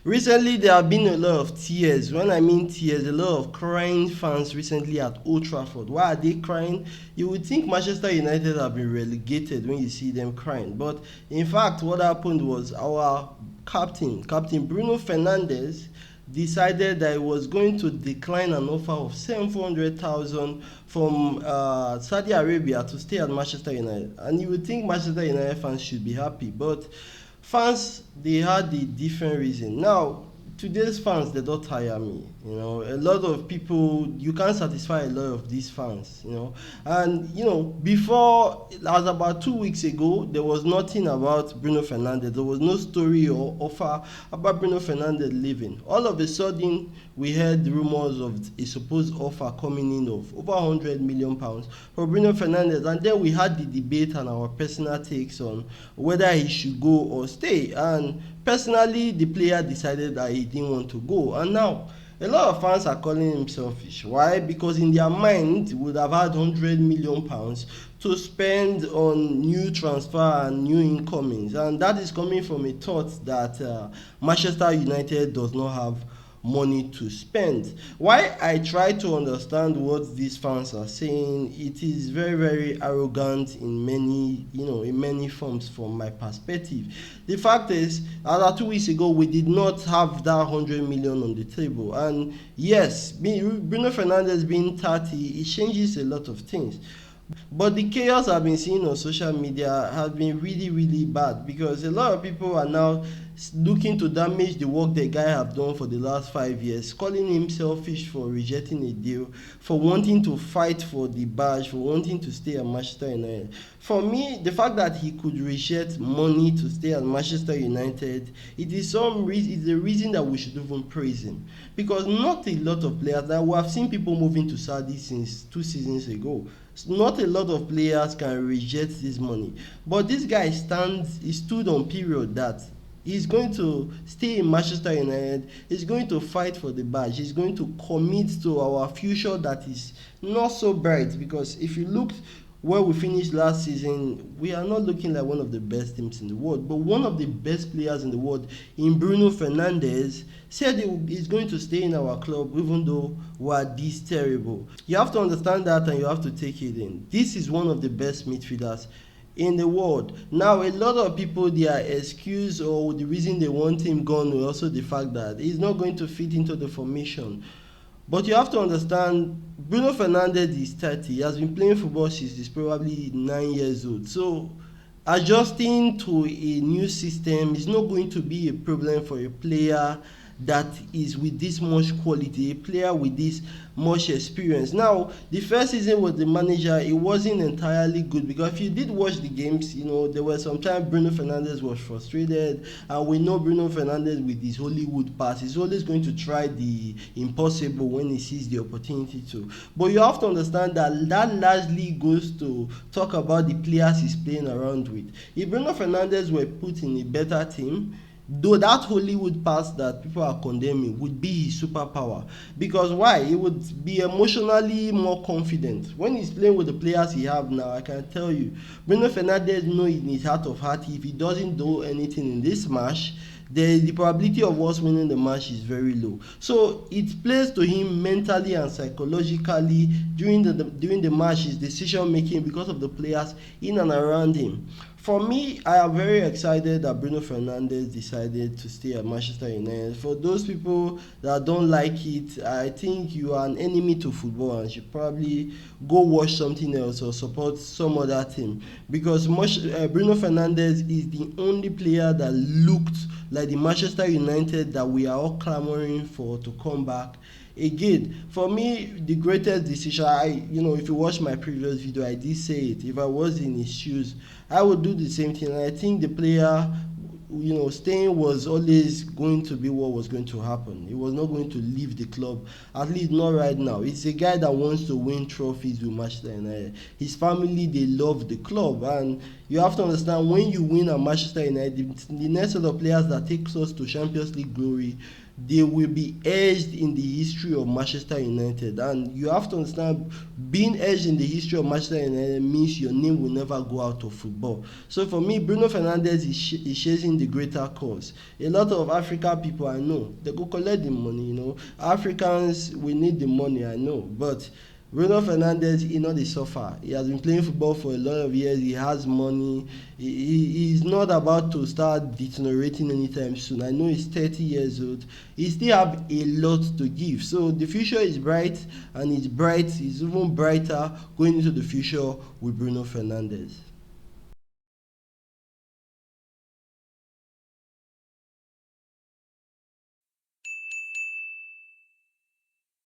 Recently, there have been a lot of tears. When I mean tears, a lot of crying fans recently at Old Trafford. Why are they crying? You would think Manchester United have been relegated when you see them crying. But in fact, what happened was our Captain Bruno Fernandes, decided that he was going to decline an offer of 700,000 from Saudi Arabia to stay at Manchester United. And you would think Manchester United fans should be happy, but fans, they had a different reason. Now, today's fans, they don't tire me. A lot of people, you can't satisfy a lot of these fans. And before, as about 2 weeks ago, there was nothing about Bruno Fernandes. There was no story or offer about Bruno Fernandes leaving. All of a sudden, we heard rumors of a supposed offer coming in of over £100 million for Bruno Fernandes, and then we had the debate and our personal takes on whether he should go or stay. And personally, the player decided that he didn't want to go, and now a lot of fans are calling him selfish. Why? Because in their mind, would have had £100 million to spend on new transfer and new incomings, and that is coming from a thought that Manchester United does not have money to spend. Why I try to understand what these fans are saying, it is very, very arrogant in many forms from my perspective. The fact is, as 2 weeks ago, we did not have that 100 million on the table, and yes, Bruno Fernandes being 30, it changes a lot of things. But the chaos I've been seeing on social media has been really, really bad, because a lot of people are now looking to damage the work the guy have done for the last 5 years, calling him selfish for rejecting a deal, for wanting to fight for the badge, for wanting to stay at Manchester United. For me, the fact that he could reject money to stay at Manchester United, it's a reason that we should even praise him, because not a lot of players, that we have seen people moving to Saudi since 2 seasons ago. Not a lot of players can reject this money, but this guy he stood on period that he's going to stay in Manchester United. He's going to fight for the badge. He's going to commit to our future that is not so bright, because if you look where we finished last season, we are not looking like one of the best teams in the world. But one of the best players in the world, in Bruno Fernandes, said he's going to stay in our club even though we are this terrible. You have to understand that, and you have to take it in. This is one of the best midfielders in the world. Now, a lot of people, their excuse or the reason they want him gone is also the fact that he's not going to fit into the formation. But you have to understand, Bruno Fernandes is 30. He has been playing football since he's probably 9 years old. So adjusting to a new system is not going to be a problem for a player that is with this much quality, a player with this much experience. Now, the first season with the manager, it wasn't entirely good, because if you did watch the games, there were some times Bruno Fernandes was frustrated, and we know Bruno Fernandes with his Hollywood pass is always going to try the impossible when he sees the opportunity to. But you have to understand that largely goes to talk about the players he's playing around with. If Bruno Fernandes were put in a better team, though that Hollywood pass that people are condemning would be his superpower, because why? He would be emotionally more confident when he's playing with the players he have now. I can tell you, Bruno Fernandes knows in his heart of heart, if he doesn't do anything in this match, the probability of us winning the match is very low. So it plays to him mentally and psychologically during the match, his decision making, because of the players in and around him. For me, I am very excited that Bruno Fernandes decided to stay at Manchester United. For those people that don't like it, I think you are an enemy to football and should probably go watch something else or support some other team, because Bruno Fernandes is the only player that looked like the Manchester United that we are all clamoring for to come back. Again, for me, the greatest decision, if you watch my previous video, I did say it. If I was in his shoes, I would do the same thing. And I think the player, staying was always going to be what was going to happen. He was not going to leave the club, at least not right now. It's a guy that wants to win trophies with Manchester United. His family, they love the club, and You have to understand, when you win at Manchester United, the next set of players that takes us to Champions League glory, they will be edged in the history of Manchester United. And you have to understand, being edged in the history of Manchester United means your name will never go out of football. So for me, Bruno Fernandes is chasing the greater cause. A lot of African people, I know, they go collect the money. Africans, we need the money, I know, but Bruno Fernandes, he not dey suffer. He has been playing football for a lot of years. He has money. He's not about to start deteriorating anytime soon. I know he's 30 years old. He still have a lot to give. So the future is bright, and it's bright. It's even brighter going into the future with Bruno Fernandes.